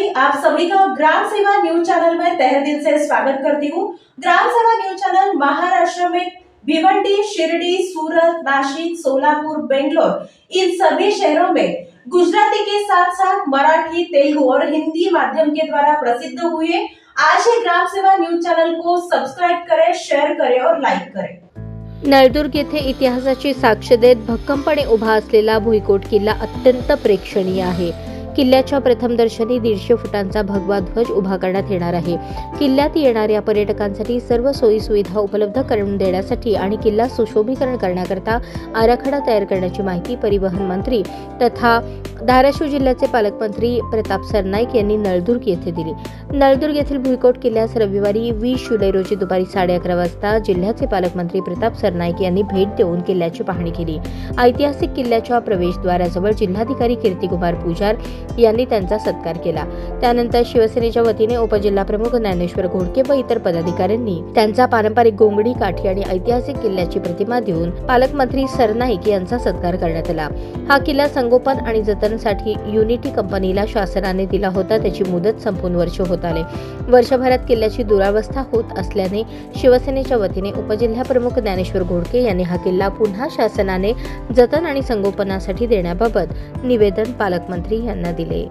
मंडली, आप सभी का ग्राम सेवा न्यूज चैनल में तहे दिल से स्वागत करती हूँ। ग्राम सेवा न्यूज चैनल महाराष्ट्र में भिवंडी, शिरडी, सूरत, नासिक, सोलापुर, बेंगलोर इन सभी शहरों में गुजराती के साथ साथ मराठी, तेलुगु और हिंदी माध्यम के द्वारा प्रसिद्ध हुए। आज ही ग्राम सेवा न्यूज चैनल को सब्सक्राइब करें, शेअर करें और लाईक करें। नळदुर्ग येथे इतिहासाची साक्ष देत भक्कमपणे उभा असलेला भुईकोट किल्ला अत्यंत प्रेक्षणीय आहे। किल्ल्याच्या प्रथम दर्शनी 150 फुटांचा भगवा ध्वज उभा करण्यात येणार आहे। किल्ल्यात येणाऱ्या पर्यटकांसाठी सर्व सोयी सुविधा उपलब्ध करून देण्यासाठी आणि किल्ला सुशोभीकरण करण्याकरता आराखडा तयार करण्याची माहिती परिवहन मंत्री तथा धाराशिव जिल्ह्याचे पालकमंत्री प्रताप सरनाईक यांनी नळदुर्ग येथे दिली। नळदुर्ग येथील भुईकोट किल्ल्यास रविवारी 20 जुलै रोजी दुपारी 11:30 वाजता जिल्ह्याचे पालकमंत्री प्रताप सरनाईक यांनी भेट देऊन किल्ल्याची पाहणी केली। ऐतिहासिक किल्ल्याच्या प्रवेशद्वाराजवळ जिल्हाधिकारी कीर्तिकुमार पुजार यांनी त्यांचा सत्कार केला। त्यानंतर शिवसेनेच्या वतीने उपजिल्हाप्रमुख ज्ञानेश्वर घोडके व इतर पदाधिकाऱ्यांनी त्यांचा पारंपरिक गोंगडी, काठी आणि ऐतिहासिक किल्ल्याची प्रतिमा देऊन पालकमंत्री सरनाईक यांचा सत्कार करण्यात आला। हा किल्ला संगोपन आणि जतनासाठी युनिटी कंपनीला शासनाने दिला होता। त्याची मुदत संपून वर्ष होत आले। वर्षभरात किल्ल्याची दुरावस्था होत असल्याने शिवसेनेच्या वतीने उपजिल्हाप्रमुख ज्ञानेश्वर घोडके यांनी हा किल्ला पुन्हा शासनाने जतन आणि संगोपनासाठी देण्याबाबत निवेदन पालकमंत्री यांना दिले।